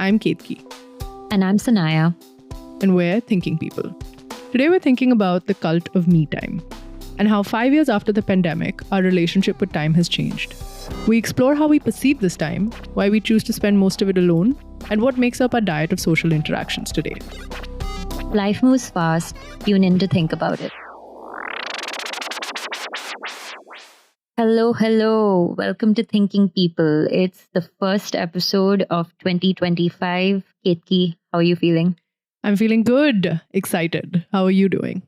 I'm Ketki. And I'm Sanaya. And we're Thinking People. Today we're thinking about the cult of me time and how 5 years after the pandemic, our relationship with time has changed. We explore how we perceive this time, why we choose to spend most of it alone, and what makes up our diet of social interactions today. Life moves fast. Tune in to think about it. Hello. Welcome to Thinking People. It's the first episode of 2025. Ketki, how are you feeling? I'm feeling good, excited. How are you doing?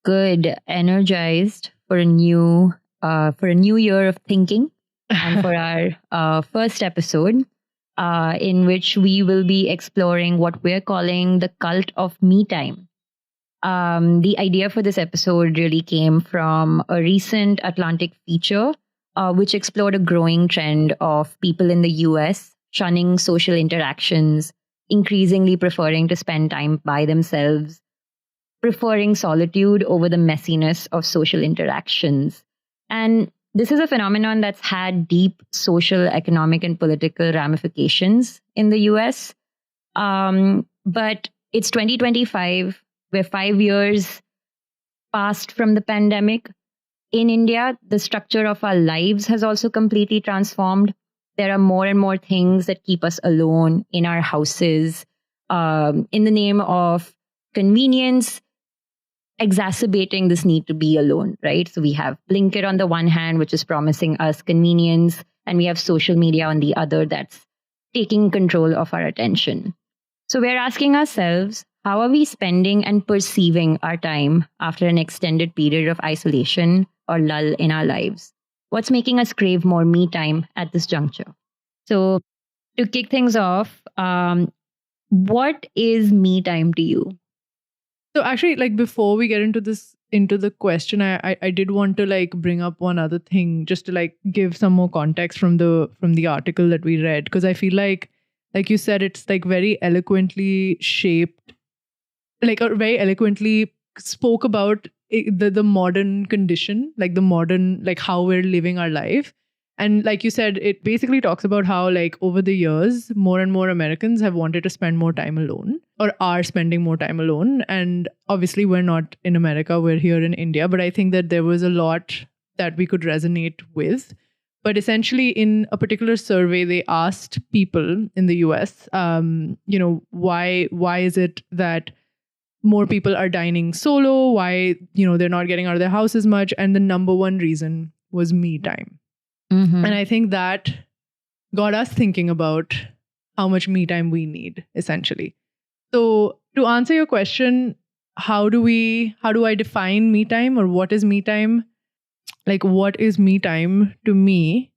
Good, energized for a new year of thinking, and for our first episode, in which we will be exploring what we're calling the cult of me time. The idea for this episode really came from a recent Atlantic feature, which explored a growing trend of people in the US shunning social interactions, increasingly preferring to spend time by themselves, preferring solitude over the messiness of social interactions. And this is a phenomenon that's had deep social, economic, and political ramifications in the US. But it's 2025. We're 5 years passed from the pandemic. In India, the structure of our lives has also completely transformed. There are more and more things that keep us alone in our houses, in the name of convenience, exacerbating this need to be alone, right? So we have Blinkit on the one hand, which is promising us convenience, and we have social media on the other that's taking control of our attention. So we're asking ourselves, how are we spending and perceiving our time after an extended period of isolation or lull in our lives? What's making us crave more me time at this juncture? So to kick things off, what is me time to you? So actually, before we get into the question, I did want to bring up one other thing just to give some more context from the article that we read, because I feel like you said, it's very eloquently shaped, or very eloquently spoke about the modern condition, the modern, how we're living our life. And like you said, it basically talks about how over the years, more and more Americans have wanted to spend more time alone or are spending more time alone. And obviously we're not in America, we're here in India. But I think that there was a lot that we could resonate with. But essentially in a particular survey, they asked people in the US, why is it that more people are dining solo? Why, they're not getting out of their house as much? And the number one reason was me time. Mm-hmm. And I think that got us thinking about how much me time we need, essentially. So to answer your question, how do I define me time, or what is me time? What is me time to me?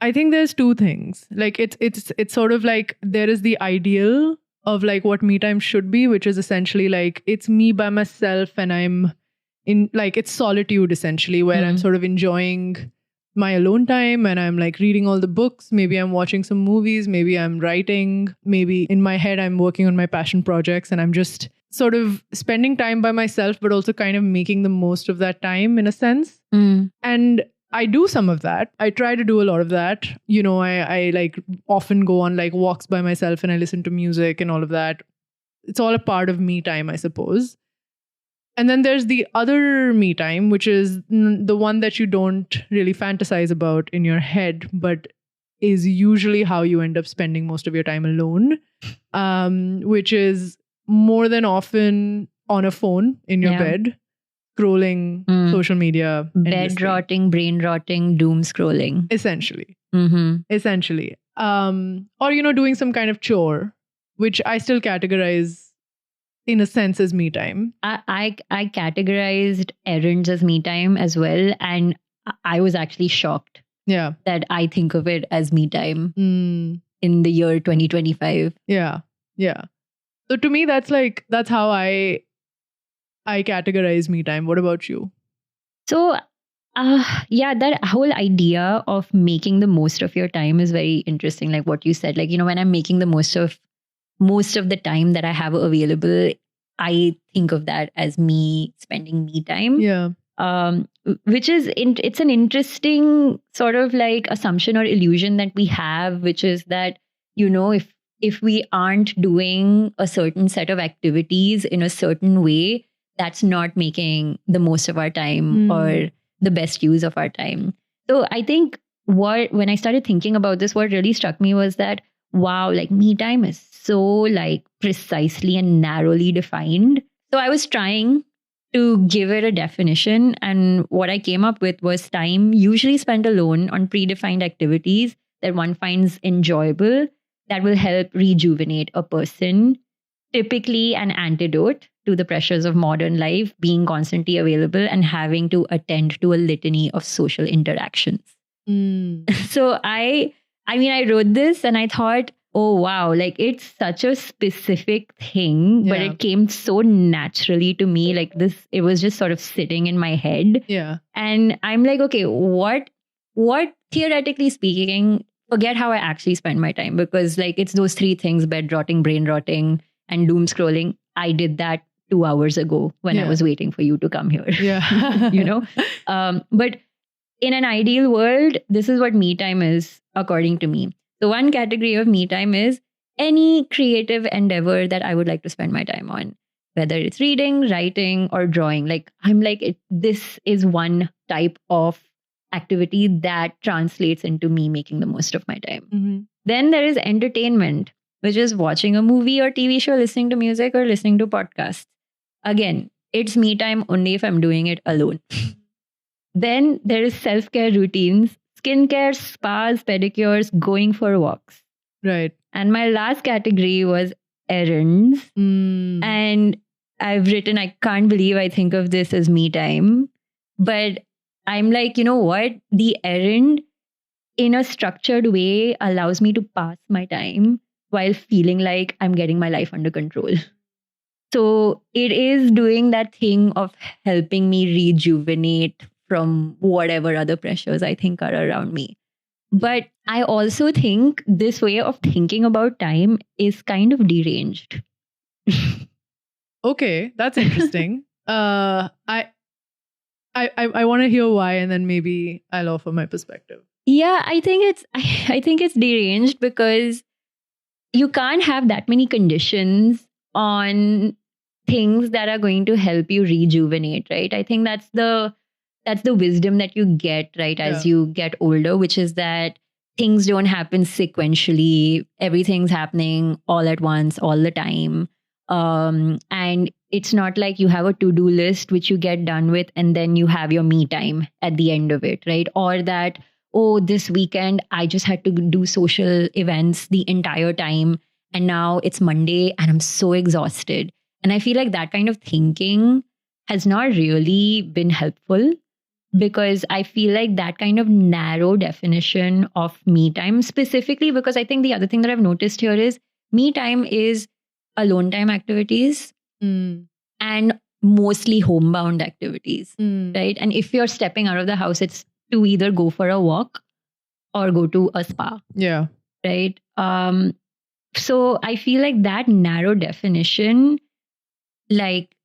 I think there's two things. It's sort of there is the ideal of what me time should be, which is essentially it's me by myself, and I'm in it's solitude essentially, where I'm sort of enjoying my alone time, and I'm reading all the books. Maybe I'm watching some movies, maybe I'm writing, maybe in my head I'm working on my passion projects, and I'm just sort of spending time by myself, but also kind of making the most of that time in a sense. And I do some of that. I try to do a lot of that. I often go on walks by myself, and I listen to music and all of that. It's all a part of me time, I suppose. And then there's the other me time, which is the one that you don't really fantasize about in your head, but is usually how you end up spending most of your time alone, which is more than often on a phone in your bed, scrolling social media. Bed rotting, brain rotting, doom scrolling. Essentially. Mm-hmm. Essentially. Or, doing some kind of chore, which I still categorize in a sense as me time. I categorized errands as me time as well. And I was actually shocked that I think of it as me time in the year 2025. Yeah. So to me, that's how I categorize me time. What about you? So, that whole idea of making the most of your time is very interesting. Like what you said, when I'm making the most of the time that I have available, I think of that as me spending me time. Yeah. Which is, it's an interesting sort of assumption or illusion that we have, which is that, if if we aren't doing a certain set of activities in a certain way, that's not making the most of our time or the best use of our time. So I think when I started thinking about this, what really struck me was that, wow, like me time is so like precisely and narrowly defined. So I was trying to give it a definition, and what I came up with was time usually spent alone on predefined activities that one finds enjoyable, that will help rejuvenate a person, typically an antidote to the pressures of modern life, being constantly available and having to attend to a litany of social interactions. So I mean, I wrote this and I thought, oh wow, like it's such a specific thing, but it came so naturally to me. Like this, it was just sort of sitting in my head. Yeah. And I'm like, okay, what theoretically speaking, forget how I actually spend my time, because like it's those three things: bed rotting, brain rotting, and doom scrolling. I did that 2 hours ago when I was waiting for you to come here. Yeah. You know? But in an ideal world, this is what me time is, according to me. So one category of me time is any creative endeavor that I would like to spend my time on, whether it's reading, writing, or drawing. Like I'm like, this is one type of activity that translates into me making the most of my time. Then there is entertainment, which is watching a movie or TV show, listening to music, or listening to podcasts. Again, it's me time only if I'm doing it alone. Then there is self-care routines, skincare, spas, pedicures, going for walks. Right. And my last category was errands. And I've written, I can't believe I think of this as me time. But I'm like, you know what? The errand in a structured way allows me to pass my time while feeling like I'm getting my life under control. So it is doing that thing of helping me rejuvenate from whatever other pressures I think are around me. But I also think this way of thinking about time is kind of deranged. Okay, that's interesting. I want to hear why, and then maybe I'll offer my perspective. Yeah, I think it's deranged because you can't have that many conditions on things that are going to help you rejuvenate, right? I think that's the wisdom that you get, right, as you get older, which is that things don't happen sequentially. Everything's happening all at once, all the time. And it's not like you have a to-do list which you get done with and then you have your me time at the end of it, right? Or that, oh, this weekend I just had to do social events the entire time, and now it's Monday and I'm so exhausted. And I feel like that kind of thinking has not really been helpful, because I feel like that kind of narrow definition of me time, specifically because I think the other thing that I've noticed here is me time is alone time activities and mostly homebound activities, right? And if you're stepping out of the house, it's to either go for a walk or go to a spa. Yeah. Right. So I feel like that narrow definition like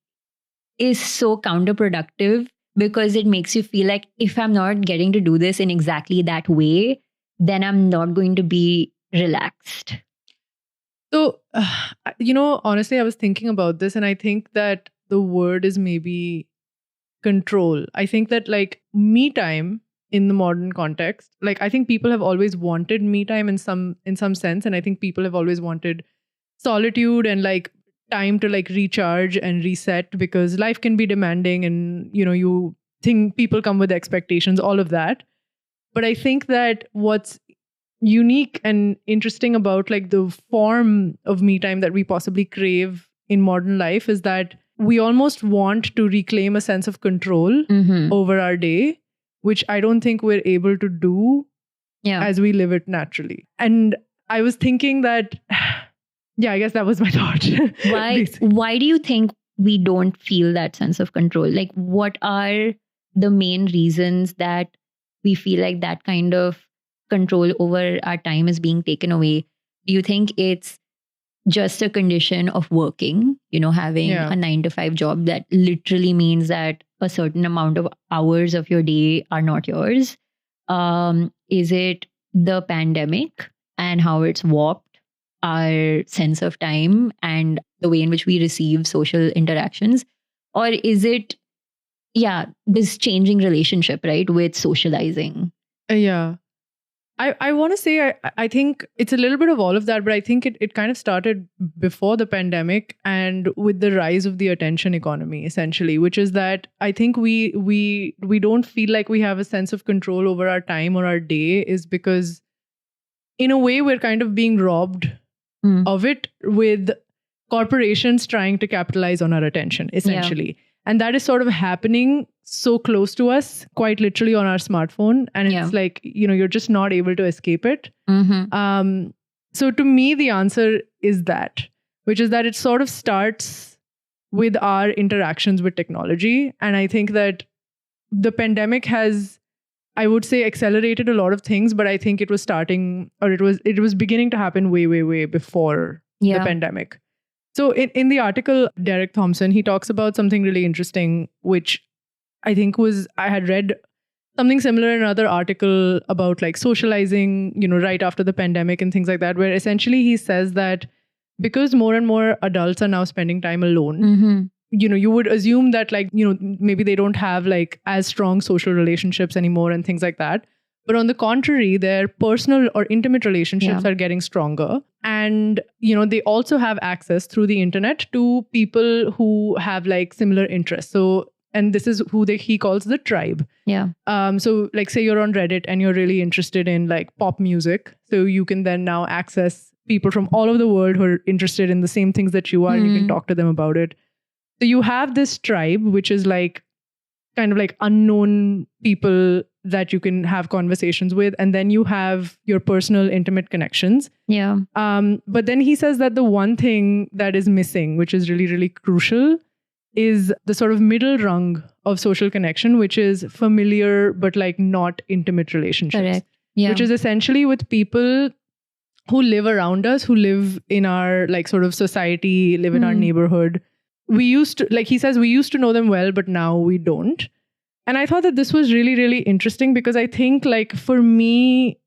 is so counterproductive, because it makes you feel like if I'm not getting to do this in exactly that way, then I'm not going to be relaxed. So, honestly, I was thinking about this, and I think that the word is maybe control. I think that like me time in the modern context, like I think people have always wanted me time in some sense, and I think people have always wanted solitude and like time to like recharge and reset, because life can be demanding, and you think people come with expectations, all of that. But I think that what's unique and interesting about like the form of me time that we possibly crave in modern life is that we almost want to reclaim a sense of control over our day, which I don't think we're able to do as we live it naturally. And I was thinking that yeah, I guess that was my thought. Why do you think we don't feel that sense of control? Like, what are the main reasons that we feel like that kind of control over our time is being taken away? Do you think it's just a condition of working, having a 9-to-5 job that literally means that a certain amount of hours of your day are not yours? Is it the pandemic and how it's warped our sense of time and the way in which we receive social interactions? Or is it, this changing relationship, right, with socializing? Yeah. I want to say, I think it's a little bit of all of that, but I think it kind of started before the pandemic and with the rise of the attention economy, essentially, which is that I think we don't feel like we have a sense of control over our time or our day, is because in a way we're kind of being robbed of it, with corporations trying to capitalize on our attention, essentially. And that is sort of happening so close to us, quite literally on our smartphone. And it's like, you're just not able to escape it. So to me, the answer is that, which is that it sort of starts with our interactions with technology. And I think that the pandemic has, I would say, accelerated a lot of things, but I think it was starting, or it was beginning to happen way, way, way before the pandemic. So in the article, Derek Thompson, he talks about something really interesting, which I think I had read something similar in another article about like socializing, right after the pandemic and things like that, where essentially he says that because more and more adults are now spending time alone, you would assume that like, maybe they don't have like as strong social relationships anymore and things like that. But on the contrary, their personal or intimate relationships are getting stronger. And, they also have access through the internet to people who have like similar interests. So, and this is who he calls the tribe. Yeah. So like, say you're on Reddit and you're really interested in like pop music. So you can then now access people from all over the world who are interested in the same things that you are. And you can talk to them about it. So you have this tribe, which is like kind of like unknown people that you can have conversations with. And then you have your personal intimate connections. Yeah. But then he says that the one thing that is missing, which is really, really crucial, is the sort of middle rung of social connection, which is familiar, but like not intimate relationships. Correct. Yeah. Which is essentially with people who live around us, who live in our like sort of society, live in our neighborhood. We used to, like he says, we used to know them well, but now we don't. And I thought that this was really, really interesting because I think like for me,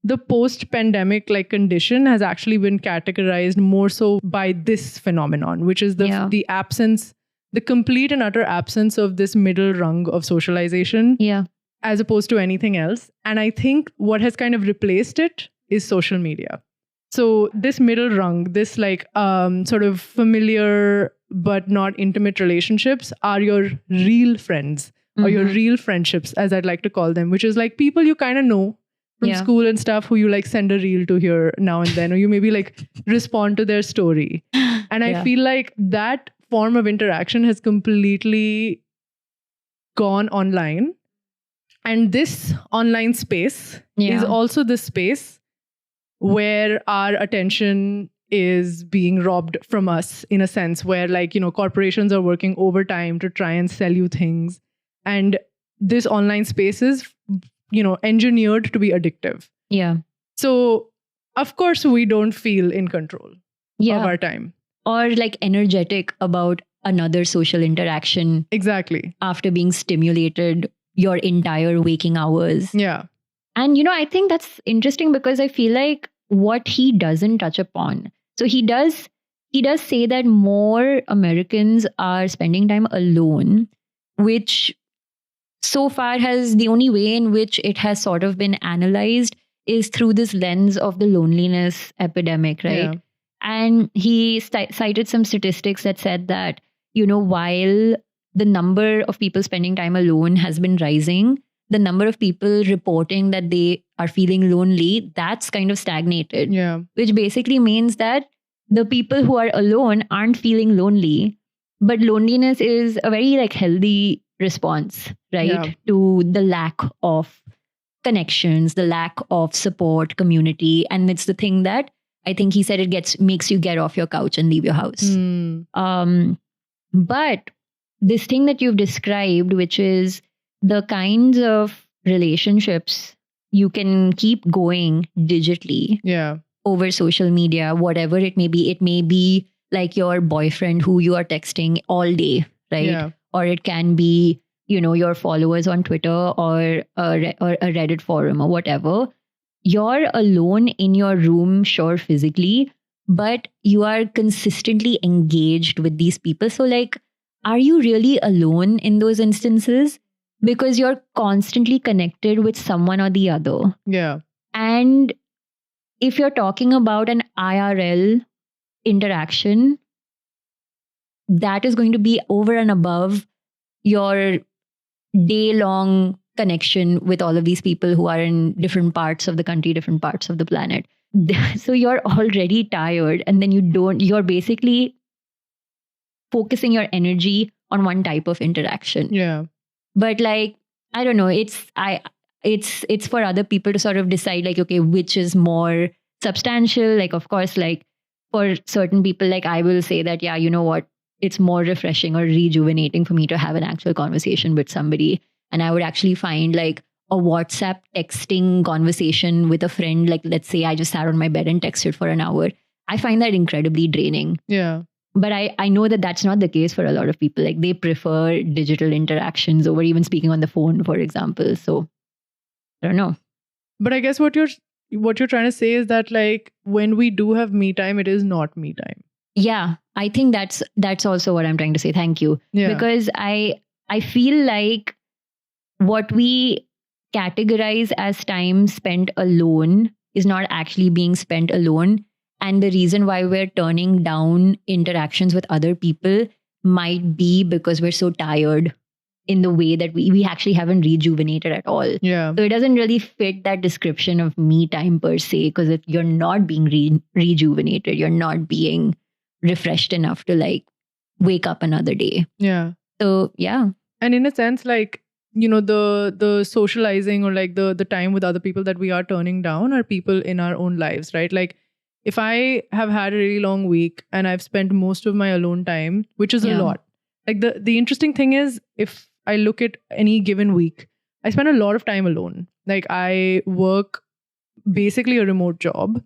the post-pandemic like condition has actually been categorized more so by this phenomenon, which is the absence, the complete and utter absence of this middle rung of socialization, as opposed to anything else. And I think what has kind of replaced it is social media. So this middle rung, this like sort of familiar but not intimate relationships are your real friends or your real friendships, as I'd like to call them, which is like people you kind of know from school and stuff who you like send a reel to here now and then, or you maybe like respond to their story. And I feel like that form of interaction has completely gone online. And this online space is also the space where our attention is being robbed from us, in a sense, where like, corporations are working overtime to try and sell you things. And this online space is, engineered to be addictive. Yeah. So of course we don't feel in control of our time. Or like energetic about another social interaction. Exactly. After being stimulated your entire waking hours. Yeah. And, I think that's interesting because I feel like what he doesn't touch upon. So he does say that more Americans are spending time alone, which so far has the only way in which it has sort of been analyzed is through this lens of the loneliness epidemic, right? Yeah. And he cited some statistics that said that, while the number of people spending time alone has been rising, the number of people reporting that they are feeling lonely, that's kind of stagnated. Yeah. Which basically means that the people who are alone aren't feeling lonely, but loneliness is a very like healthy response, right? To the lack of connections, the lack of support, community. And it's the thing that I think he said makes you get off your couch and leave your house. But this thing that you've described, which is the kinds of relationships you can keep going digitally over social media, whatever it may be like your boyfriend who you are texting all day, right? Yeah. Or it can be, your followers on Twitter or a Reddit forum or whatever. you're alone in your room, sure, physically, but you are consistently engaged with these people. So, like, are you really alone in those instances? Because you're constantly connected with someone or the other. Yeah. And if you're talking about an IRL interaction, that is going to be over and above your day long connection with all of these people who are in different parts of the country, different parts of the planet. So you're already tired, and then you're basically focusing your energy on one type of interaction. Yeah. But like, I don't know, it's for other people to sort of decide, like, okay, which is more substantial. Like, of course, like for certain people, like I will say that, yeah, you know what, it's more refreshing or rejuvenating for me to have an actual conversation with somebody. And I would actually find like a WhatsApp texting conversation with a friend, like let's say I just sat on my bed and texted for an hour. I find that incredibly draining. Yeah. But I know that that's not the case for a lot of people. Like they prefer digital interactions over even speaking on the phone, for example. So I don't know. But I guess what you're trying to say is that like when we do have me time, it is not me time. Yeah, I think that's also what I'm trying to say. Thank you. Yeah. Because I feel like what we categorize as time spent alone is not actually being spent alone. And the reason why we're turning down interactions with other people might be because we're so tired in the way that we actually haven't rejuvenated at all. Yeah. So it doesn't really fit that description of me time per se, because you're not being rejuvenated. You're not being refreshed enough to like wake up another day. Yeah. So yeah. And in a sense, like, you know, the socializing or like the time with other people that we are turning down are people in our own lives, right? Like if I have had a really long week and I've spent most of my alone time, which is a lot. Like the interesting thing is, if I look at any given week, I spend a lot of time alone. Like I work basically a remote job.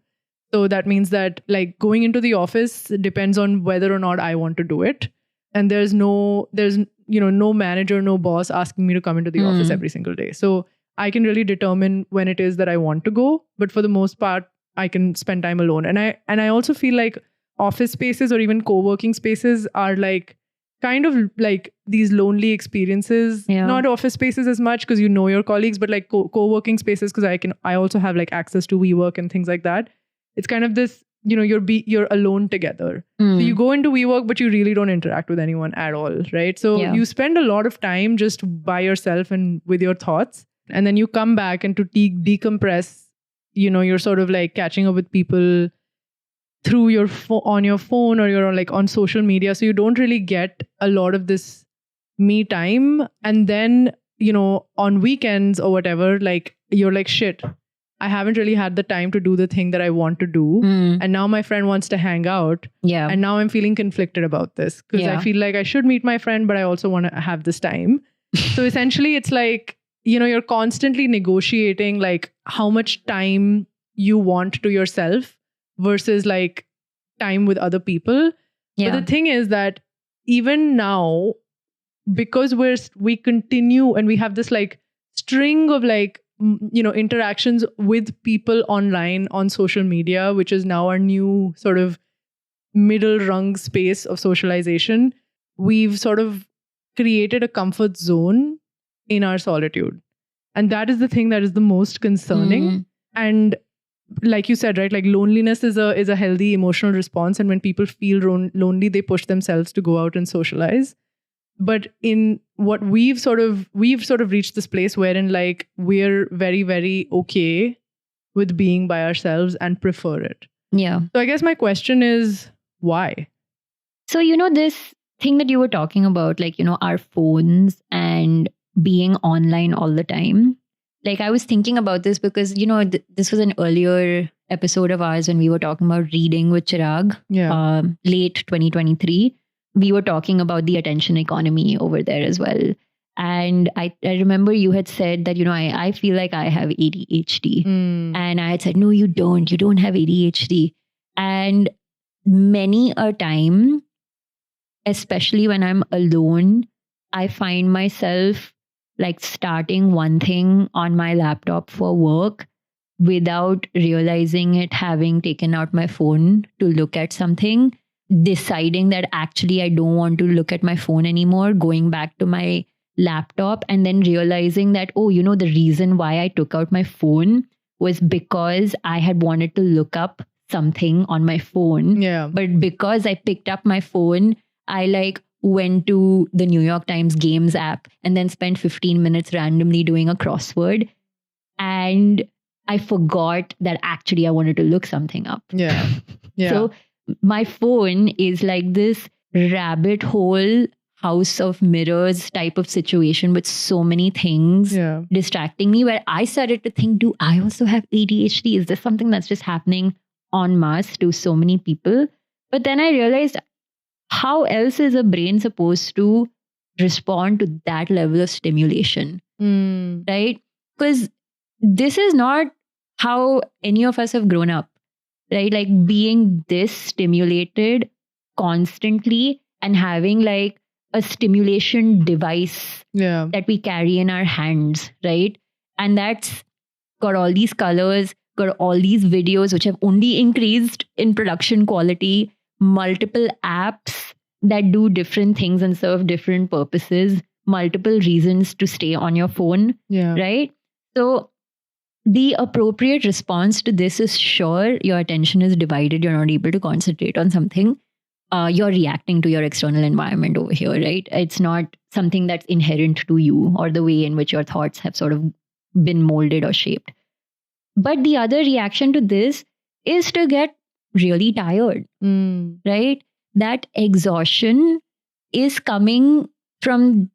So that means that like going into the office depends on whether or not I want to do it. And there's no manager, no boss asking me to come into the office every single day. So I can really determine when it is that I want to go. But for the most part, I can spend time alone. And I also feel like office spaces or even co-working spaces are like kind of like these lonely experiences. Yeah. Not office spaces as much because you know your colleagues, but like co-working spaces because I also have like access to WeWork and things like that. It's kind of this, you know, you're alone together. So you go into WeWork, but you really don't interact with anyone at all, right? So you spend a lot of time just by yourself and with your thoughts. And then you come back and to decompress, you know, you're sort of like catching up with people through your on your phone, or you're like on social media. So you don't really get a lot of this me time. And then, you know, on weekends or whatever, like you're like, shit, I haven't really had the time to do the thing that I want to do. And now my friend wants to hang out. Yeah. And now I'm feeling conflicted about this because I feel like I should meet my friend, but I also want to have this time. So essentially it's like, you know, you're constantly negotiating like how much time you want to yourself versus like time with other people. Yeah. But the thing is that even now, because we continue and we have this like string of like, you know, interactions with people online on social media, which is now our new sort of middle rung space of socialization, we've sort of created a comfort zone in our solitude. And that is the thing that is the most concerning. And like you said, right, like loneliness is a healthy emotional response. And when people feel lonely, they push themselves to go out and socialize. But in what we've sort of reached this place wherein like we're very, very okay with being by ourselves and prefer it. Yeah. So I guess my question is, why? So, you know, this thing that you were talking about, like, you know, our phones and being online all the time. Like I was thinking about this because, you know, this was an earlier episode of ours when we were talking about reading with Chirag, late 2023. We were talking about the attention economy over there as well. And I remember you had said that, you know, I feel like I have ADHD. And I had said, no, you don't. You don't have ADHD. And many a time, especially when I'm alone, I find myself like starting one thing on my laptop for work without realizing it, having taken out my phone to look at something, deciding that actually I don't want to look at my phone anymore, going back to my laptop, and then realizing that, oh, the reason why I took out my phone was because I had wanted to look up something on my phone. Yeah. But because I picked up my phone, I went to the New York Times Games app and then spent 15 minutes randomly doing a crossword. And I forgot that actually I wanted to look something up. Yeah. Yeah. So my phone is like this rabbit hole, house of mirrors type of situation with so many things distracting me, where I started to think, do I also have ADHD? Is this something that's just happening en masse to so many people? But then I realized, how else is a brain supposed to respond to that level of stimulation? Right? Because this is not how any of us have grown up, right? Like being this stimulated constantly and having like a stimulation device that we carry in our hands, right? And that's got all these colors, got all these videos which have only increased in production quality, multiple apps that do different things and serve different purposes, multiple reasons to stay on your phone, right? So the appropriate response to this is, sure, your attention is divided, you're not able to concentrate on something. You're reacting to your external environment over here, right? It's not something that's inherent to you or the way in which your thoughts have sort of been molded or shaped. But the other reaction to this is to get really tired, right? That exhaustion is coming from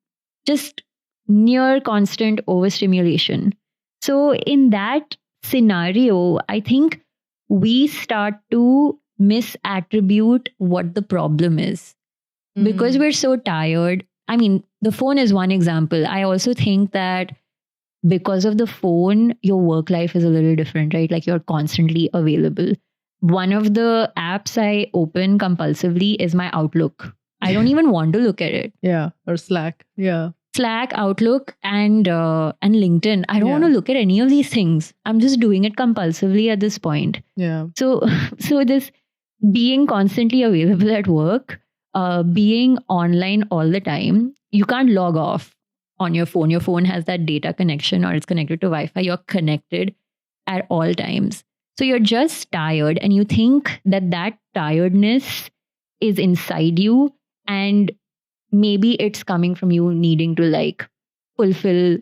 just near constant overstimulation. So in that scenario, I think we start to misattribute what the problem is because we're so tired. I mean, the phone is one example. I also think that because of the phone, your work life is a little different, right? Like you're constantly available. One of the apps I open compulsively is my Outlook. I don't even want to look at it. Yeah. Or Slack. Yeah. Slack, Outlook, and LinkedIn. I don't want to look at any of these things. I'm just doing it compulsively at this point. Yeah. So this being constantly available at work, being online all the time, you can't log off on your phone. Your phone has that data connection or it's connected to Wi-Fi. You're connected at all times. So you're just tired and you think that tiredness is inside you, and maybe it's coming from you needing to like fulfill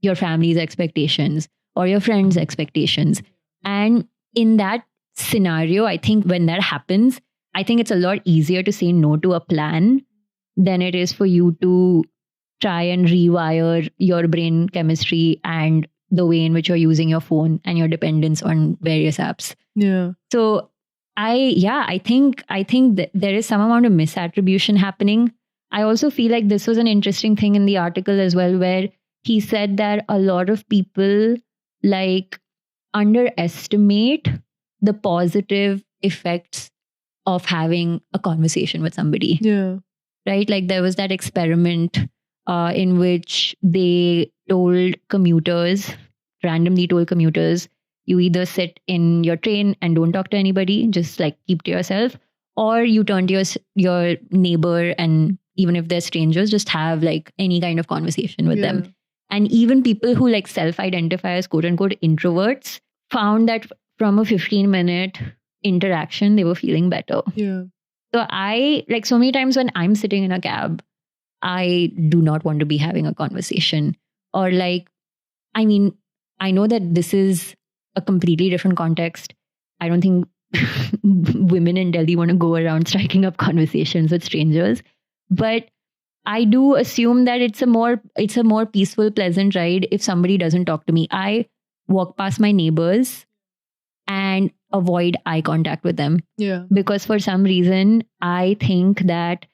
your family's expectations or your friends' expectations. And in that scenario, I think when that happens, I think it's a lot easier to say no to a plan than it is for you to try and rewire your brain chemistry and the way in which you're using your phone and your dependence on various apps. Yeah. So I think that there is some amount of misattribution happening. I also feel like this was an interesting thing in the article as well, where he said that a lot of people like underestimate the positive effects of having a conversation with somebody. Yeah. Right? Like there was that experiment in which they randomly told commuters, you either sit in your train and don't talk to anybody, just like keep to yourself, or you turn to your neighbor and even if they're strangers, just have like any kind of conversation with them. And even people who like self-identify as quote unquote introverts found that from a 15-minute interaction, they were feeling better. Yeah. So I, like so many times when I'm sitting in a cab, I do not want to be having a conversation. Or like, I mean, I know that this is a completely different context. I don't think women in Delhi want to go around striking up conversations with strangers. But I do assume that it's a more peaceful, pleasant ride if somebody doesn't talk to me. I walk past my neighbors and avoid eye contact with them. Yeah. Because for some reason, I think that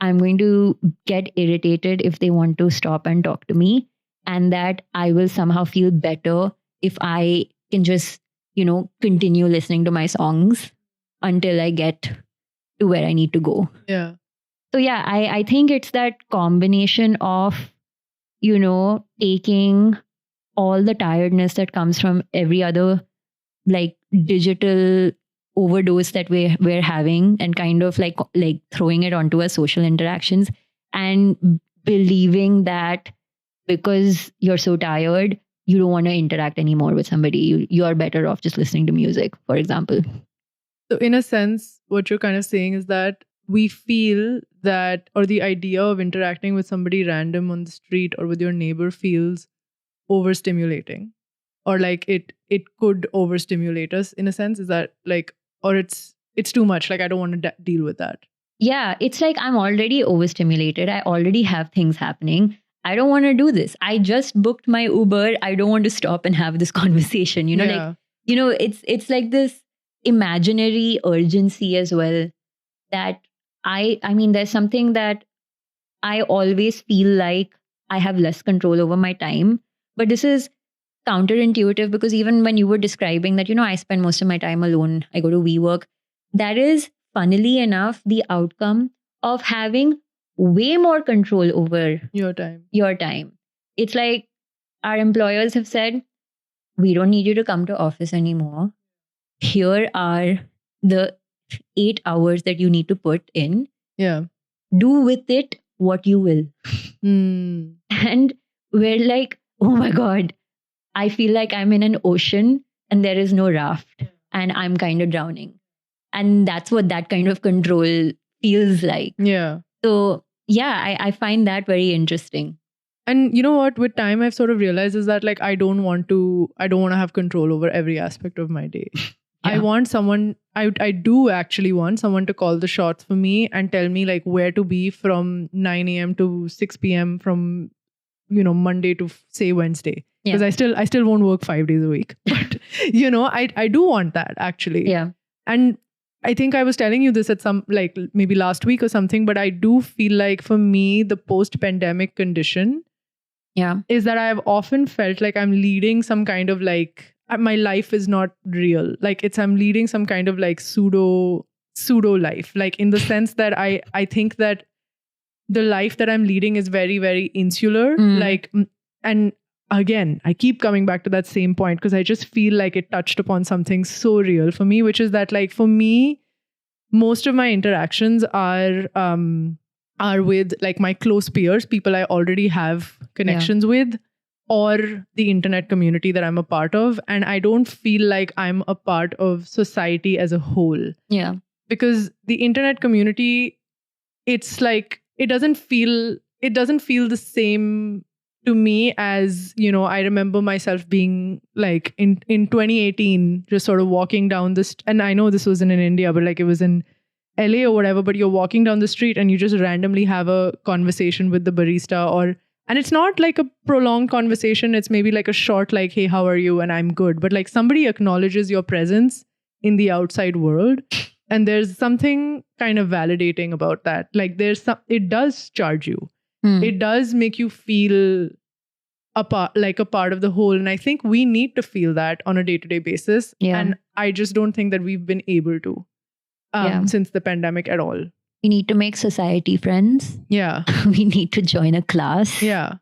I'm going to get irritated if they want to stop and talk to me, and that I will somehow feel better if I can just, continue listening to my songs until I get to where I need to go. Yeah. So yeah, I think it's that combination of, taking all the tiredness that comes from every other like digital overdose that we're having, and kind of like throwing it onto our social interactions, and believing that because you're so tired, you don't want to interact anymore with somebody. You are better off just listening to music, for example. So in a sense, what you're kind of saying is that we feel that, or the idea of interacting with somebody random on the street or with your neighbor feels overstimulating, or like it could overstimulate us in a sense. Is that like, or it's too much, like I don't want to deal with that? Yeah, it's like I'm already overstimulated. I already have things happening. I don't want to do this. I just booked my Uber. I don't want to stop and have this conversation. Yeah. It's like this imaginary urgency as well, that I mean, there's something that I always feel like I have less control over my time. But this is counterintuitive, because even when you were describing that, I spend most of my time alone, I go to WeWork, that is, funnily enough, the outcome of having way more control over Your time. It's like our employers have said, we don't need you to come to office anymore. Here are the 8 hours that you need to put in. Yeah. Do with it what you will. And we're like, oh my God, I feel like I'm in an ocean and there is no raft and I'm kind of drowning. And that's what that kind of control feels like. Yeah. So yeah, I find that very interesting. And you know what? With time, I've sort of realized is that like I don't want to have control over every aspect of my day. I want someone, I do actually want someone to call the shots for me and tell me like where to be from 9 a.m. to 6 p.m. from, Monday to say Wednesday. Because I still won't work 5 days a week. But, I do want that actually. Yeah. And I think I was telling you this at some, like maybe last week or something, but I do feel like for me, the post-pandemic condition is that I've often felt like I'm leading some kind of like, my life is not real. Like I'm leading some kind of like pseudo life. Like in the sense that I think that the life that I'm leading is very, very insular. Like, and again, I keep coming back to that same point because I just feel like it touched upon something so real for me, which is that like for me, most of my interactions are with like my close peers, people I already have connections with, or the internet community that I'm a part of. And I don't feel like I'm a part of society as a whole. Yeah. Because the internet community, it's like, it doesn't feel the same to me as, I remember myself being like in 2018, just sort of walking down this, and I know this wasn't in India, but like it was in LA or whatever, but you're walking down the street and you just randomly have a conversation with the barista, and it's not like a prolonged conversation. It's maybe like a short, like, hey, how are you? And I'm good. But like somebody acknowledges your presence in the outside world. And there's something kind of validating about that. Like it does charge you. It does make you feel a part of the whole. And I think we need to feel that on a day-to-day basis. Yeah. And I just don't think that we've been able to since the pandemic at all. We need to make society friends. Yeah. We need to join a class. Yeah.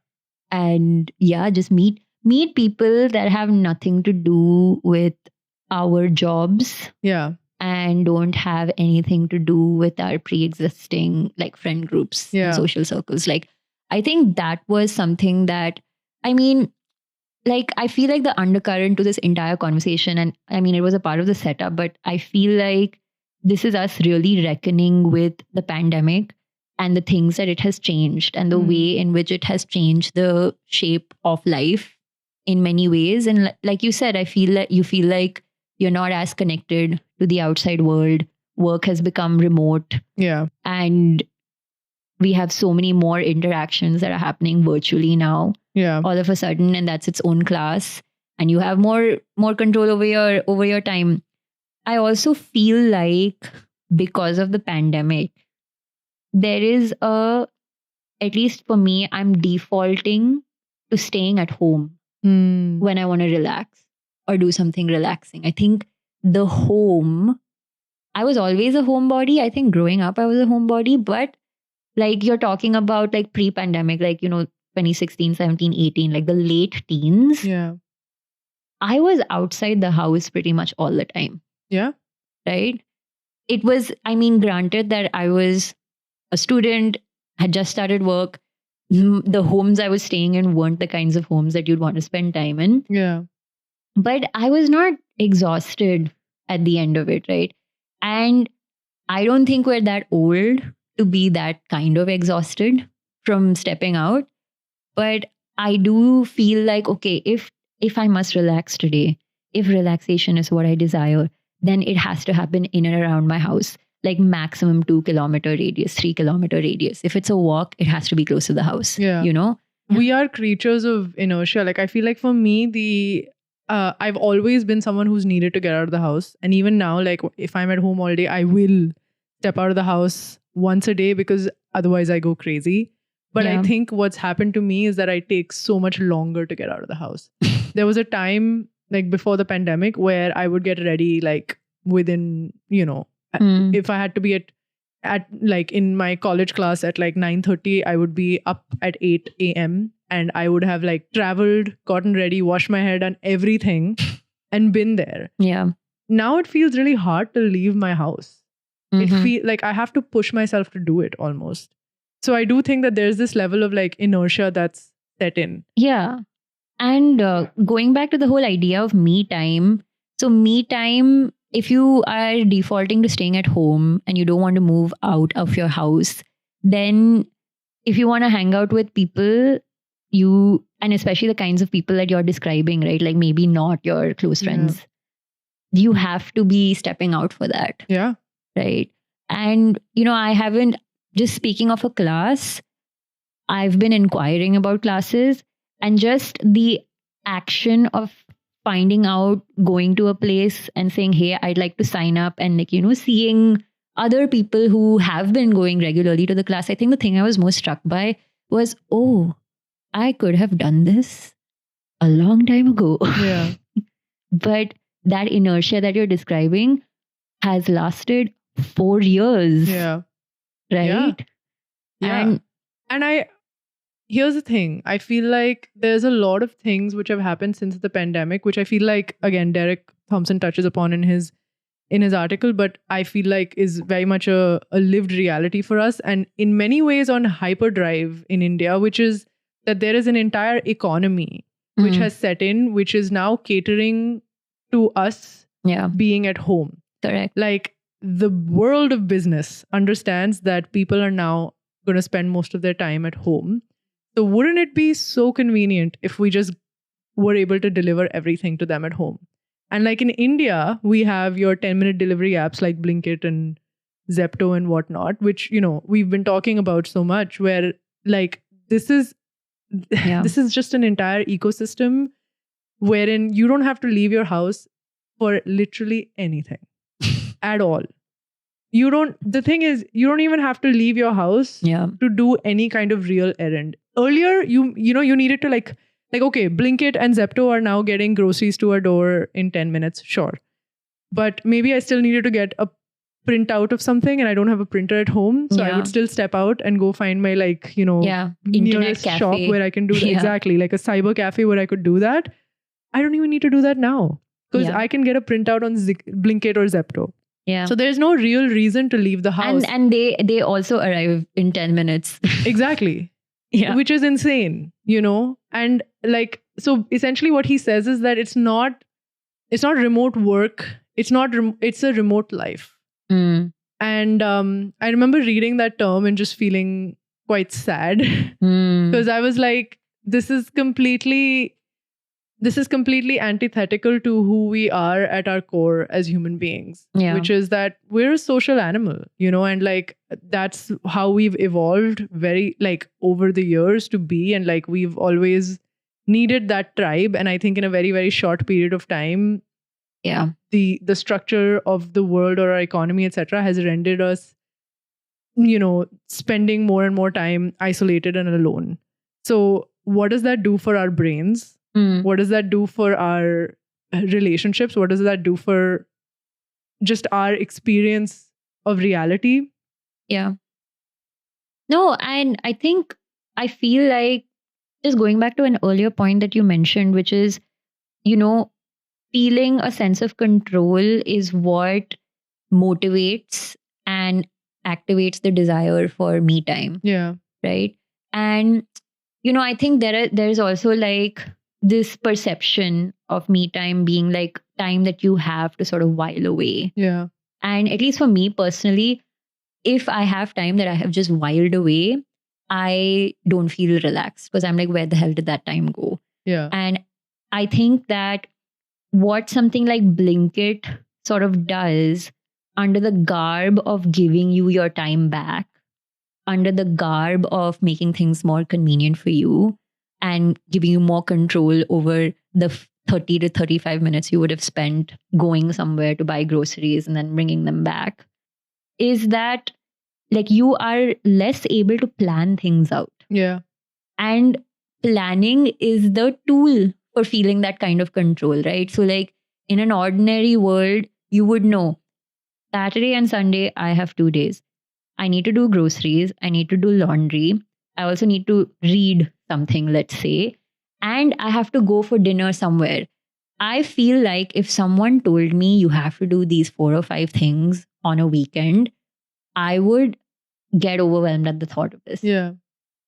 And just meet people that have nothing to do with our jobs. Yeah. And don't have anything to do with our pre-existing like friend groups and social circles. Like, I think that was something that, I mean, like, I feel like the undercurrent to this entire conversation, and I mean, it was a part of the setup, but I feel like this is us really reckoning with the pandemic and the things that it has changed and the way in which it has changed the shape of life in many ways. And like you said, I feel like you feel like you're not as connected to the outside world. Work has become remote. Yeah. And we have so many more interactions that are happening virtually now. Yeah. All of a sudden, and that's its own class. And you have more control over your time. I also feel like because of the pandemic, there is at least for me, I'm defaulting to staying at home when I want to relax or do something relaxing. I think the home, I was always a homebody. I think growing up, I was a homebody, but like you're talking about like pre-pandemic, like, 2016, 17, 18, like the late teens. Yeah. I was outside the house pretty much all the time, Yeah. right? It was, I mean, granted that I was a student, had just started work. The homes I was staying in weren't the kinds of homes that you'd want to spend time in. Yeah. But I was not exhausted at the end of it, right? And I don't think we're that old to be that kind of exhausted from stepping out. But I do feel like, okay, if I must relax today, if relaxation is what I desire, then it has to happen in and around my house, like maximum 2 kilometer radius, 3 kilometer radius. If it's a walk, it has to be close to the house. Yeah. You know? We are creatures of inertia. Like, I feel like for me, I've always been someone who's needed to get out of the house. And even now, like, if I'm at home all day, I will step out of the house once a day because otherwise I go crazy. But Yeah. I think what's happened to me is that I take so much longer to get out of the house. There was a time, like before the pandemic, where I would get ready like within, Mm. if I had to be at like in my college class at like 9:30, I would be up at 8 a.m. and I would have like traveled, gotten ready, washed my hair, done everything and been there. Yeah. Now it feels really hard to leave my house. Mhm. It feel like I have to push myself to do it almost. So I do think that there's this level of like inertia that's set in. Yeah. And going back to the whole idea of me time. So, me time, if you are defaulting to staying at home and you don't want to move out of your house, then if you want to hang out with people, and especially the kinds of people that you're describing, right? Like maybe not your close Yeah. friends, you have to be stepping out for that, Yeah. right? And, I haven't, just speaking of a class, I've been inquiring about classes, and just the action of finding out, going to a place and saying, hey, I'd like to sign up, and like, seeing other people who have been going regularly to the class. I think the thing I was most struck by was, oh, I could have done this a long time ago. Yeah. But that inertia that you're describing has lasted 4 years. Yeah. Right? Yeah. And here's the thing. I feel like there's a lot of things which have happened since the pandemic, which I feel like, again, Derek Thompson touches upon in his article, but I feel like is very much a lived reality for us. And in many ways on hyperdrive in India, which is that there is an entire economy which has set in, which is now catering to us Yeah. being at home. Correct. Like the world of business understands that people are now going to spend most of their time at home. So wouldn't it be so convenient if we just were able to deliver everything to them at home? And like in India, we have your 10-minute delivery apps like Blinkit and Zepto and whatnot, which, we've been talking about so much, where like this is Yeah. this is just an entire ecosystem wherein you don't have to leave your house for literally anything at all. The thing is, you don't even have to leave your house Yeah. to do any kind of real errand. Earlier, you needed to like, okay, Blinkit and Zepto are now getting groceries to our door in 10 minutes, sure. But maybe I still needed to get a printout of something and I don't have a printer at home. So I Yeah. would still step out and go find my like, Yeah. Internet nearest cafe. shop where I can do that. Yeah. Exactly. Like a cyber cafe where I could do that. I don't even need to do that now because Yeah. I can get a printout on Blinkit or Zepto. Yeah. So there's no real reason to leave the house. and they also arrive in 10 minutes. Exactly. Yeah. Which is insane, And like, so essentially what he says is that it's not remote work. It's a remote life. Mm. And I remember reading that term and just feeling quite sad Mm. because I was like, this is completely antithetical to who we are at our core as human beings, Yeah. which is that we're a social animal, and like that's how we've evolved very like over the years to be. And like we've always needed that tribe. And I think in a very, very short period of time, Yeah. the structure of the world or our economy, etc., has rendered us, spending more and more time isolated and alone. So what does that do for our brains? Mm. What does that do for our relationships? What does that do for just our experience of reality? Yeah. No, and I feel like just going back to an earlier point that you mentioned, which is, feeling a sense of control is what motivates and activates the desire for me time, Yeah. right? And I think there's also like this perception of me time being like time that you have to sort of while away. Yeah. And at least for me personally, if I have time that I have just whiled away, I don't feel relaxed because I'm like, where the hell did that time go? Yeah. And I think that what something like Blinkit sort of does, under the garb of giving you your time back, under the garb of making things more convenient for you and giving you more control over the 30 to 35 minutes you would have spent going somewhere to buy groceries and then bringing them back, is that like you are less able to plan things out. Yeah. And planning is the tool for feeling that kind of control, right? So, like in an ordinary world, you would know Saturday and Sunday, I have 2 days. I need to do groceries. I need to do laundry. I also need to read something, let's say, and I have to go for dinner somewhere. I feel like if someone told me you have to do these 4 or 5 things on a weekend, I would get overwhelmed at the thought of this. Yeah.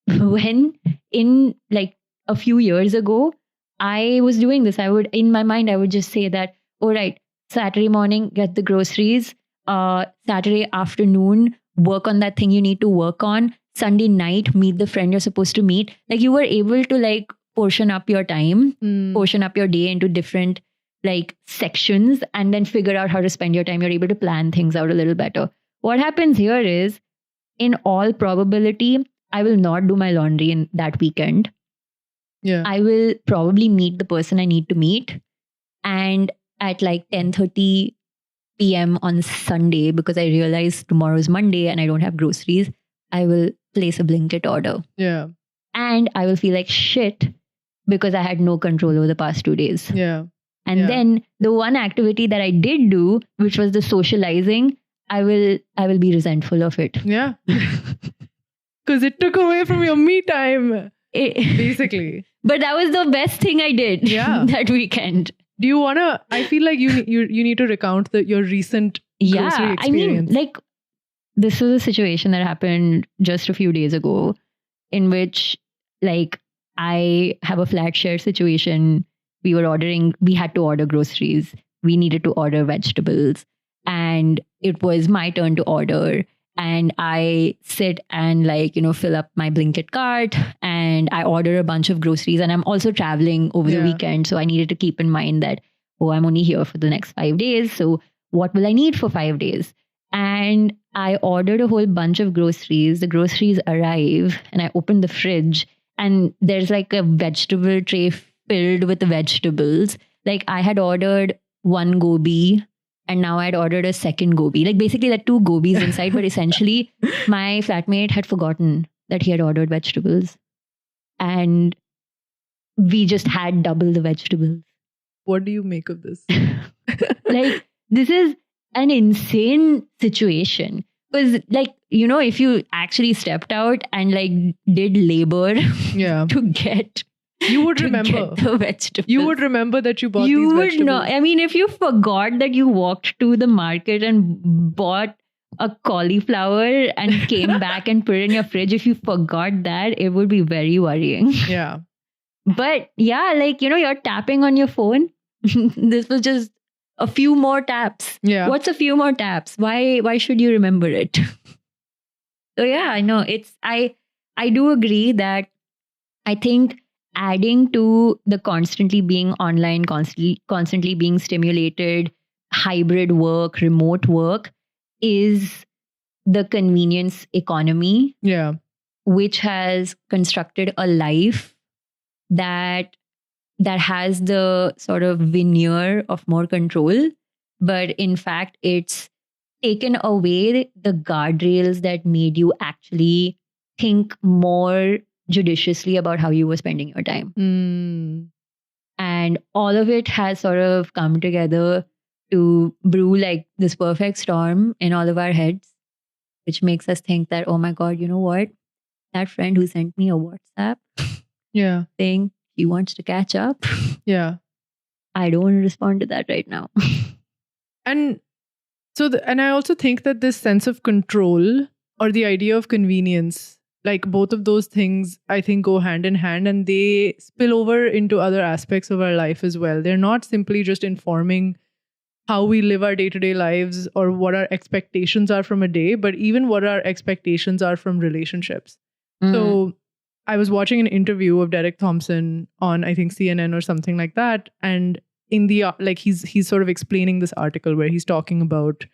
When in like a few years ago, I was doing this, in my mind, I would just say that, all right, Saturday morning, get the groceries. Saturday afternoon, work on that thing you need to work on. Sunday night, meet the friend you're supposed to meet. Like you were able to like portion up your time, portion up your day into different like sections and then figure out how to spend your time. You're able to plan things out a little better. What happens here is, in all probability, I will not do my laundry in that weekend. Yeah. I will probably meet the person I need to meet. And at like 10:30 p.m. on Sunday, because I realize tomorrow's Monday and I don't have groceries, I will place a Blinkit order. Yeah. And I will feel like shit because I had no control over the past 2 days. Yeah. And Yeah. then the one activity that I did do, which was the socializing, I will be resentful of it. Yeah. Because it took away from your me time, basically. But that was the best thing I did that weekend. Do you want to? I feel like you need to recount your recent grocery experience. I mean, like this was a situation that happened just a few days ago, in which like I have a flat share situation. We had to order groceries. We needed to order vegetables, and it was my turn to order. And I sit and fill up my Blinkit cart and I order a bunch of groceries. And I'm also traveling over the weekend. So I needed to keep in mind that, I'm only here for the next 5 days. So what will I need for 5 days? And I ordered a whole bunch of groceries. The groceries arrive and I open the fridge and there's like a vegetable tray filled with vegetables. Like I had ordered one gobi and now I'd ordered a second gobi. Like basically there are 2 gobis inside, but essentially my flatmate had forgotten that he had ordered vegetables. And we just had double the vegetables. What do you make of this? Like this is an insane situation. Because if you actually stepped out and like did labor to get... You would remember the vegetables. You would remember that you bought these vegetables. You would not. I mean, if you forgot that you walked to the market and bought a cauliflower and came back and put it in your fridge, if you forgot that, it would be very worrying. Yeah. But yeah, you're tapping on your phone. This was just a few more taps. Yeah. What's a few more taps? Why should you remember it? So yeah, I know I do agree that I think adding to the constantly being online, constantly being stimulated, hybrid work, remote work is the convenience economy. Yeah. Which has constructed a life that has the sort of veneer of more control. But in fact, it's taken away the guardrails that made you actually think more judiciously about how you were spending your time. And all of it has sort of come together to brew like this perfect storm in all of our heads, which makes us think that, oh my God, you know what? That friend who sent me a WhatsApp saying he wants to catch up. Yeah. I don't want to respond to that right now. And so, and I also think that this sense of control or the idea of convenience, like both of those things, I think go hand in hand and they spill over into other aspects of our life as well. They're not simply just informing how we live our day-to-day lives or what our expectations are from a day, but even what our expectations are from relationships. So I was watching an interview of Derek Thompson on, I think, CNN or something like that. And in the, like, he's sort of explaining this article where he's talking about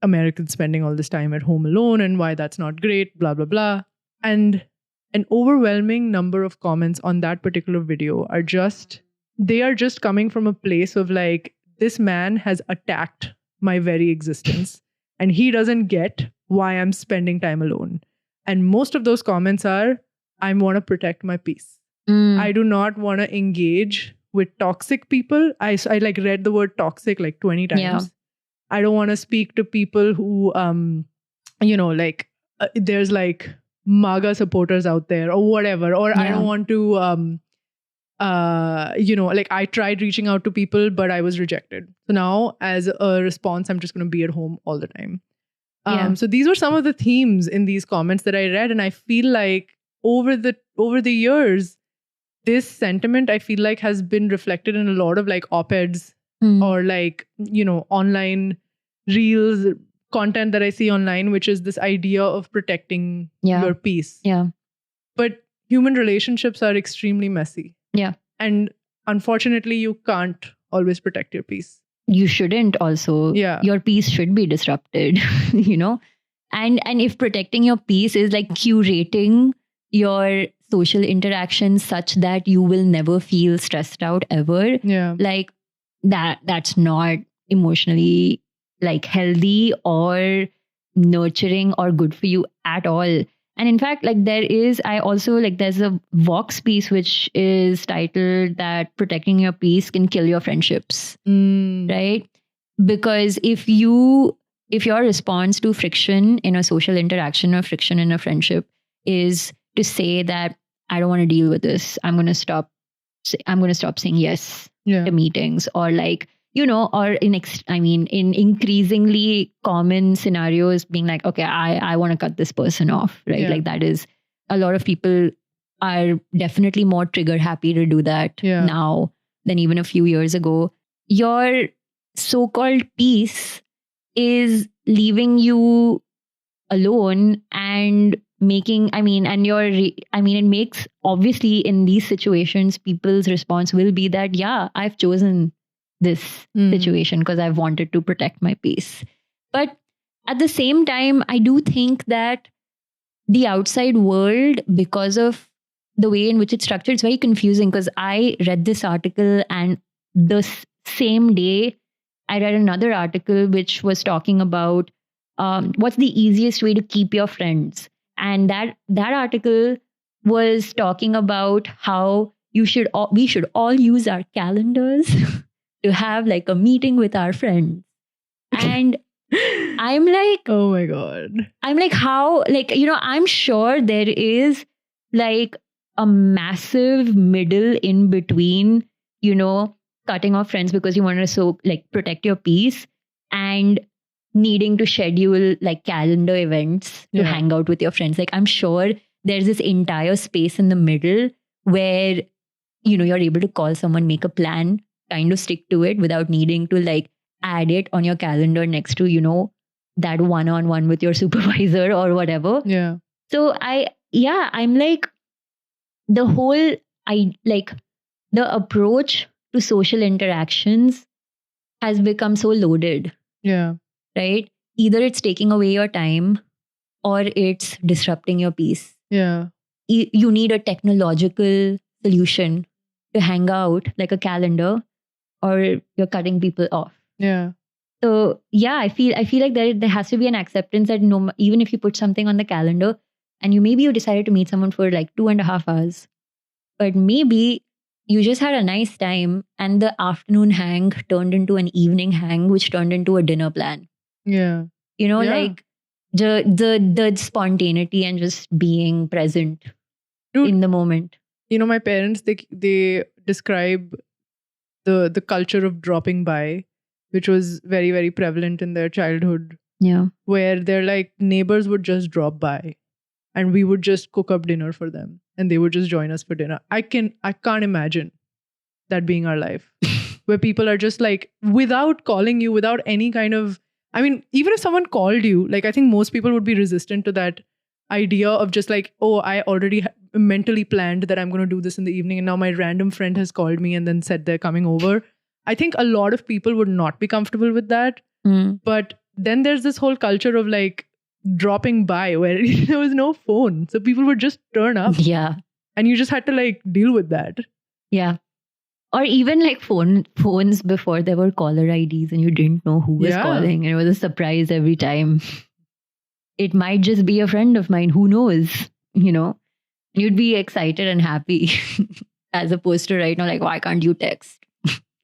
Americans spending all this time at home alone and why that's not great, blah, blah, blah. And an overwhelming number of comments on that particular video are just, they are just coming from a place of like, this man has attacked my very existence and he doesn't get why I'm spending time alone. And most of those comments are, I want to protect my peace. I do not want to engage with toxic people. I like read the word toxic like 20 times. Yeah. I don't want to speak to people who, like there's like MAGA supporters out there or whatever. Or I don't want to, like I tried reaching out to people, but I was rejected. So now as a response, I'm just going to be at home all the time. So these were some of the themes in these comments that I read. And I feel like over the years, this sentiment, I feel like, has been reflected in a lot of like op-eds or like, online reels, content that I see online, which is this idea of protecting your peace. Yeah. But human relationships are extremely messy. Yeah. And unfortunately, you can't always protect your peace. You shouldn't also. Yeah. Your peace should be disrupted, And if protecting your peace is like curating your social interactions such that you will never feel stressed out ever, like that's not emotionally like healthy or nurturing or good for you at all. And in fact, like there's a Vox piece which is titled that protecting your peace can kill your friendships, right? Because if your response to friction in a social interaction or friction in a friendship is to say that I don't want to deal with this, I'm going to stop saying yes to meetings, or like, or in increasingly common scenarios being like, okay, I want to cut this person off, right? Yeah. Like that is, a lot of people are definitely more trigger happy to do that now than even a few years ago. Your so-called peace is leaving you alone and it makes, obviously in these situations, people's response will be that, I've chosen this situation because I've wanted to protect my peace. But at the same time, I do think that the outside world, because of the way in which it's structured, it's very confusing, because I read this article and the same day I read another article which was talking about what's the easiest way to keep your friends. And that article was talking about how we should all use our calendars to have like a meeting with our friends. And I'm like, oh my God. I'm like, how, like, I'm sure there is like a massive middle in between, cutting off friends because you want to protect your peace and needing to schedule like calendar events to hang out with your friends. Like, I'm sure there's this entire space in the middle where, you're able to call someone, make a plan, kind of stick to it without needing to like add it on your calendar next to, that one-on-one with your supervisor or whatever. Yeah. So I'm like, the approach to social interactions has become so loaded. Yeah. Right? Either it's taking away your time or it's disrupting your peace. Yeah. You need a technological solution to hang out, like a calendar, or you're cutting people off. Yeah. So I feel like there has to be an acceptance that even if you put something on the calendar and you decided to meet someone for like 2.5 hours, but maybe you just had a nice time and the afternoon hang turned into an evening hang, which turned into a dinner plan. Yeah. Like the spontaneity and just being present in the moment. My parents, they describe the culture of dropping by, which was very, very prevalent in their childhood, Yeah. where they're like neighbors would just drop by and we would just cook up dinner for them and they would just join us for dinner. I can't imagine that being our life, where people are just like, without calling you, without any kind of, I mean, even if someone called you, like I think most people would be resistant to that idea of just like, oh, I already mentally planned that I'm going to do this in the evening and now my random friend has called me and then said they're coming over. I think a lot of people would not be comfortable with that. But then there's this whole culture of like dropping by where there was no phone. So people would just turn up Yeah. and you just had to like deal with that. Yeah. Or even like phones before there were caller IDs and you didn't know who was Yeah. calling. And it was a surprise every time. It might just be a friend of mine. Who knows? You know, you'd be excited and happy as opposed to right now, like, why can't you text?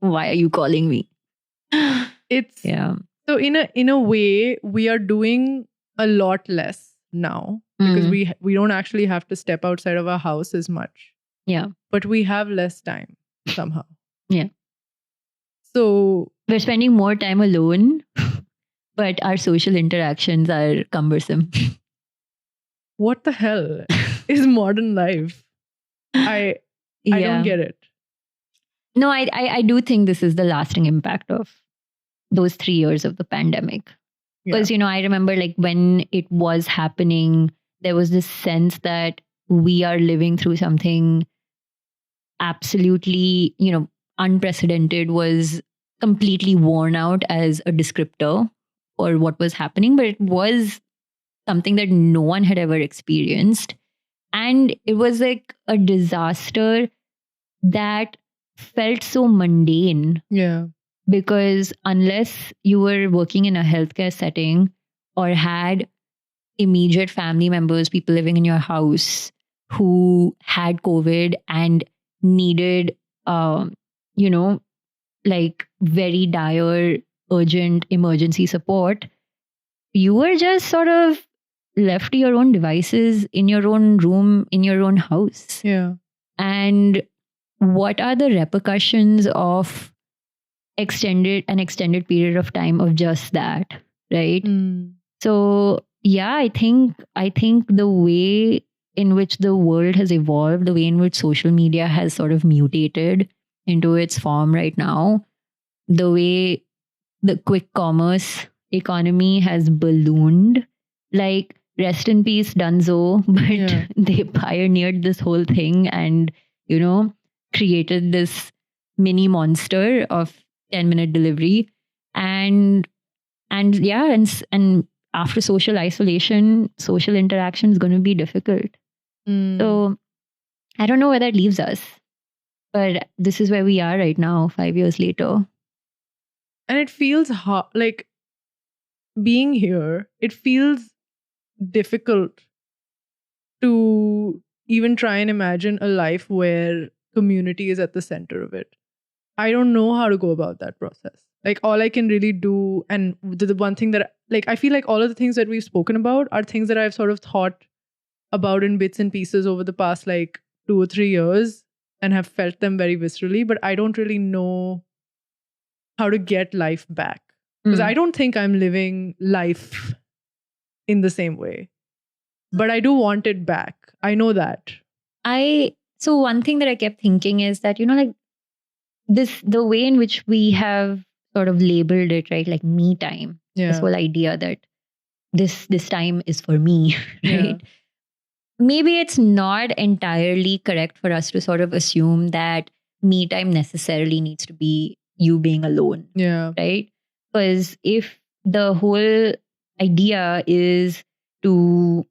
Why are you calling me? It's Yeah. so in a way we are doing a lot less now because we don't actually have to step outside of our house as much. Yeah. But we have less time somehow. Yeah. So We're spending more time alone, but our social interactions are cumbersome. what the hell is modern life? I don't get it. No, I do think this is the lasting impact of those 3 years of the pandemic. Because, you know, I remember like when it was happening, there was this sense that we are living through something absolutely, you know, unprecedented, was completely worn out as a descriptor for what was happening, but it was something that no one had ever experienced. And it was like a disaster that felt so mundane. Yeah. Because unless you were working in a healthcare setting or had immediate family members, people living in your house who had COVID and needed, you know, like very dire, urgent emergency support, you were just sort of left to your own devices in your own room, in your own house. Yeah. And what are the repercussions of an extended period of time of just that, right? So yeah, I think the way in which the world has evolved, the way in which social media has sort of mutated into its form right now, the way the quick commerce economy has ballooned, like rest in peace Dunzo, but they pioneered this whole thing and, you know, created this mini monster of 10-minute delivery. And after social isolation, social interaction is going to be difficult. So I don't know where that leaves us, but this is where we are right now, 5 years later. And it feels hard, like being here, it feels difficult to even try and imagine a life where community is at the center of it. I don't know how to go about that process. Like all I can really do, and the one thing that like I feel like all of the things that we've spoken about are things that I've sort of thought about in bits and pieces over the past like 2 or 3 years and have felt them very viscerally, but I don't really know how to get life back. Because I don't think I'm living life in the same way. But I do want it back. I know that. So one thing that I kept thinking is that, you know, like the way in which we have sort of labeled it, right? Like me time. Yeah. This whole idea that this time is for me, right? Maybe it's not entirely correct for us to sort of assume that me time necessarily needs to be you being alone. Yeah. Right? Because if the whole idea is to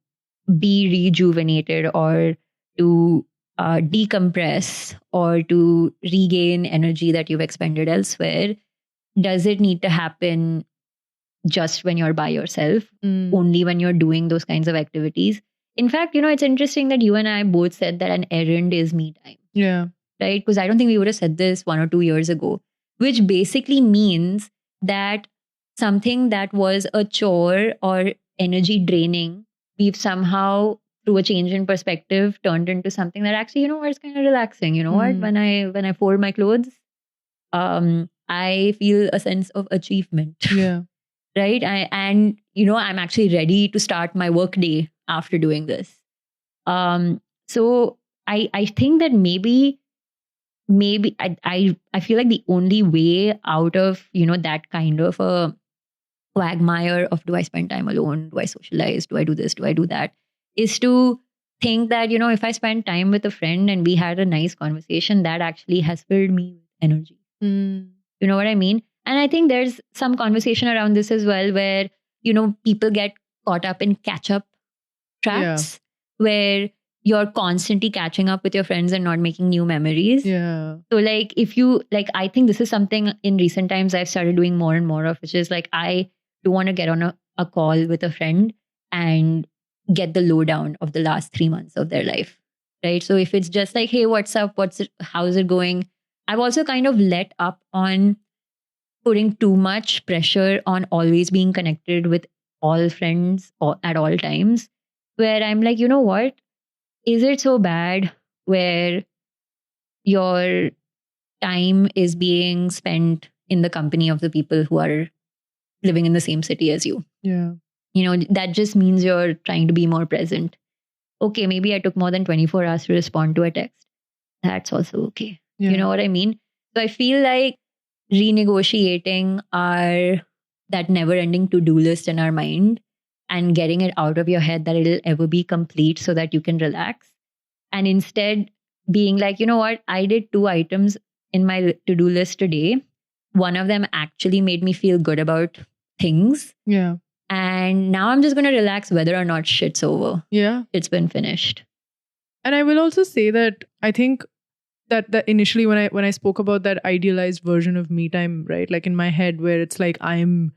be rejuvenated or to decompress or to regain energy that you've expended elsewhere, does it need to happen just when you're by yourself, only when you're doing those kinds of activities? In fact, you know, it's interesting that you and I both said that an errand is me time. Yeah. Right? Because I don't think we would have said this 1 or 2 years ago, which basically means that something that was a chore or energy draining, we've somehow, through a change in perspective, turned into something that actually, you know what, it's kind of relaxing. You know what? When I fold my clothes, I feel a sense of achievement. Yeah. Right. And I'm actually ready to start my work day after doing this. So I think that maybe I feel like the only way out of that kind of a quagmire of, do I spend time alone, do I socialize, do I do this, do I do that, is to think that if I spend time with a friend and we had a nice conversation, that actually has filled me with energy. Mm. You know what I mean? And I think there's some conversation around this as well, where people get caught up in catch up traps, where you're constantly catching up with your friends and not making new memories. Yeah. So like, if you like, I think this is something in recent times I've started doing more and more of, which is like, I do want to get on a call with a friend and get the lowdown of the last 3 months of their life. Right. So if it's just like, hey, what's up? How's it going? I've also kind of let up on putting too much pressure on always being connected with all friends at all times, where I'm like, you know what? Is it so bad where your time is being spent in the company of the people who are living in the same city as you? Yeah. That just means you're trying to be more present. Okay, maybe I took more than 24 hours to respond to a text. That's also okay. Yeah. You know what I mean? So I feel like renegotiating that never-ending to-do list in our mind and getting it out of your head that it'll ever be complete so that you can relax. And instead being like, you know what? I did 2 items in my to-do list today. One of them actually made me feel good about things. Yeah. And now I'm just going to relax whether or not shit's over. Yeah. It's been finished. And I will also say that I think that initially when I spoke about that idealized version of me time, right? Like in my head, where it's like I'm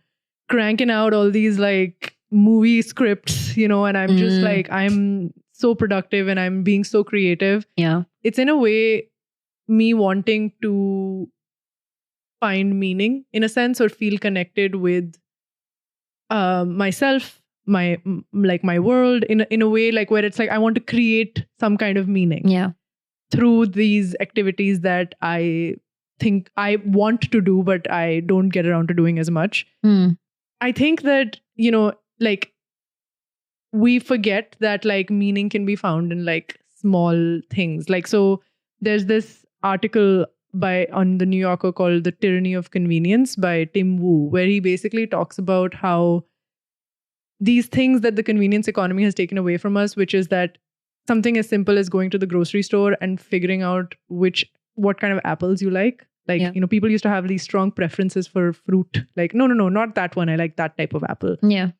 cranking out all these like movie scripts, and I'm just like, I'm so productive and I'm being so creative. Yeah. It's in a way me wanting to find meaning in a sense, or feel connected with myself, my world in a way, like where it's like I want to create some kind of meaning. Yeah. Through these activities that I think I want to do, but I don't get around to doing as much. I think that, like we forget that like meaning can be found in like small things. Like, so there's this article on the New Yorker called The Tyranny of Convenience by Tim Wu, where he basically talks about how these things that the convenience economy has taken away from us, which is that something as simple as going to the grocery store and figuring out what kind of apples you like. Like, people used to have these strong preferences for fruit. Like, no, not that one. I like that type of apple. Yeah.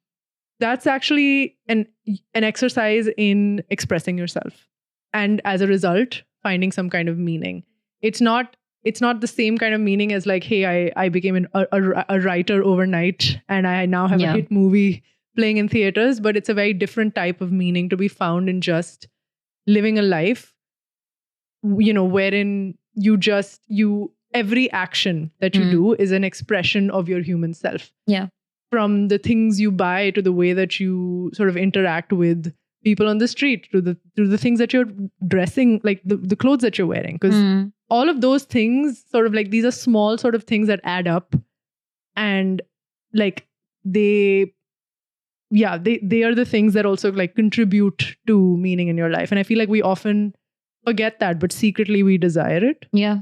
That's actually an exercise in expressing yourself. And as a result, finding some kind of meaning. It's not the same kind of meaning as like, hey, I became a writer overnight and I now have a hit movie playing in theaters, but it's a very different type of meaning to be found in just living a life, wherein every action that you do is an expression of your human self. Yeah. From the things you buy to the way that you sort of interact with people on the street, to the things that you're dressing, like the clothes that you're wearing. Because all of those things sort of like, these are small sort of things that add up, and like they are the things that also like contribute to meaning in your life. And I feel like we often forget that, but secretly we desire it. Yeah.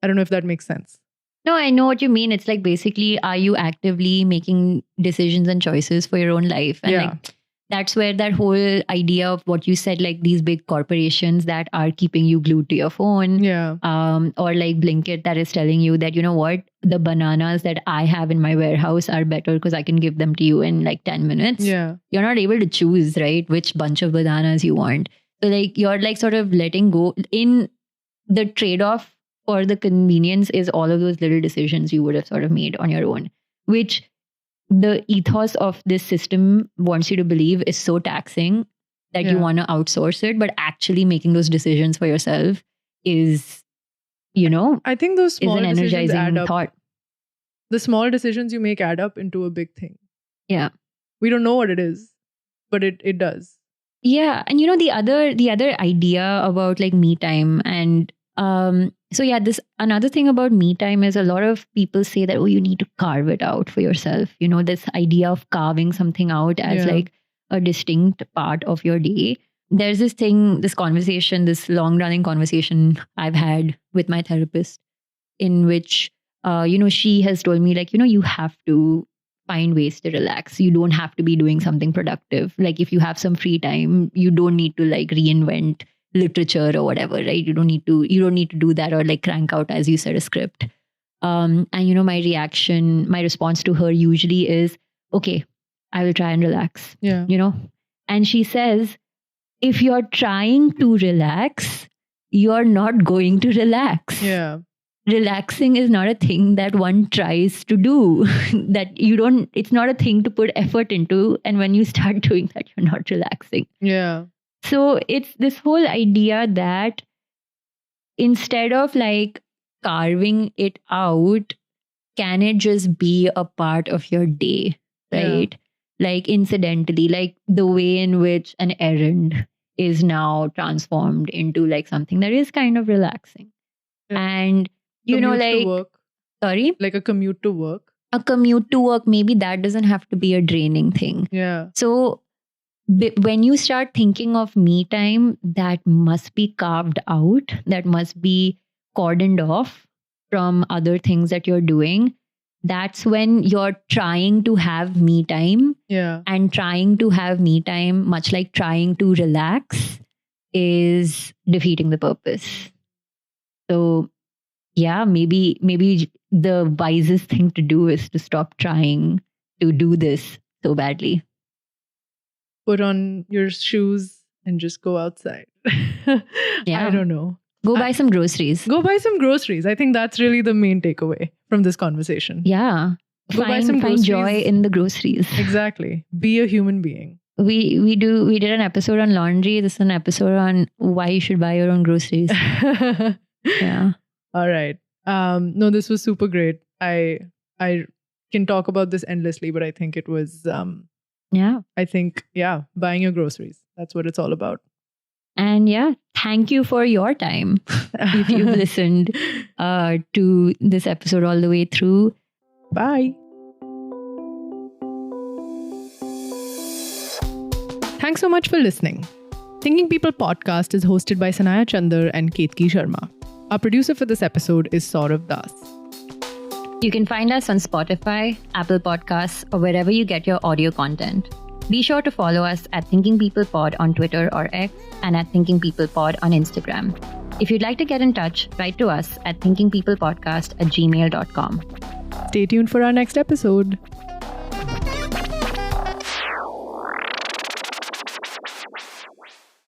I don't know if that makes sense. No, I know what you mean. It's like, basically, are you actively making decisions and choices for your own life? And like, that's where that whole idea of what you said, like these big corporations that are keeping you glued to your phone. Yeah. Or like Blinkit that is telling you that, you know what, the bananas that I have in my warehouse are better because I can give them to you in like 10 minutes. Yeah. You're not able to choose, right, which bunch of bananas you want. So like, you're like sort of letting go. In the trade-off for the convenience is all of those little decisions you would have sort of made on your own, which the ethos of this system wants you to believe is so taxing that you want to outsource it. But actually making those decisions for yourself is, I think those small is an decisions add energizing up. thought. The small decisions you make add up into a big thing. Yeah. We don't know what it is, but it does. Yeah. And the other idea about like me time, and So yeah, this another thing about me time is a lot of people say that, oh, you need to carve it out for yourself. You know, this idea of carving something out as Yeah. like a distinct part of your day. There's this thing, this conversation, this long running conversation I've had with my therapist, in which, she has told me, like, you have to find ways to relax. You don't have to be doing something productive. Like, if you have some free time, you don't need to like reinvent literature or whatever, right? You don't need to do that, or like crank out, as you said, a script. And my response to her usually is, okay, I will try and relax. Yeah. And she says, if you're trying to relax, you're not going to relax. Yeah. Relaxing is not a thing that one tries to do. It's not a thing to put effort into. And when you start doing that, you're not relaxing. Yeah. So it's this whole idea that instead of like carving it out, can it just be a part of your day, right? Yeah. Like incidentally, like the way in which an errand is now transformed into like something that is kind of relaxing. Yeah. And, Commute like, to work. Sorry? Like a commute to work. A commute to work, maybe that doesn't have to be a draining thing. Yeah. So when you start thinking of me time, that must be carved out, that must be cordoned off from other things that you're doing. That's when you're trying to have me time. Yeah. And trying to have me time, much like trying to relax, is defeating the purpose. So yeah, maybe the wisest thing to do is to stop trying to do this so badly. Put on your shoes and just go outside. Yeah. I don't know. Go buy some groceries. Go buy some groceries. I think that's really the main takeaway from this conversation. Yeah. Go buy some Find groceries. joy in the groceries. Exactly. Be a human being. We did an episode on laundry. This is an episode on why you should buy your own groceries. Yeah. All right. No, this was super great. I can talk about this endlessly, but I think it was buying your groceries. That's what it's all about. And yeah, thank you for your time. If you've listened to this episode all the way through. Bye. Thanks so much for listening. Thinking People podcast is hosted by Sanaya Chandar and Ketki Sharma. Our producer for this episode is Saurav Das. You can find us on Spotify, Apple Podcasts, or wherever you get your audio content. Be sure to follow us at Thinking People Pod on Twitter or X, and at Thinking People Pod on Instagram. If you'd like to get in touch, write to us at thinkingpeoplepodcast@gmail.com. Stay tuned for our next episode.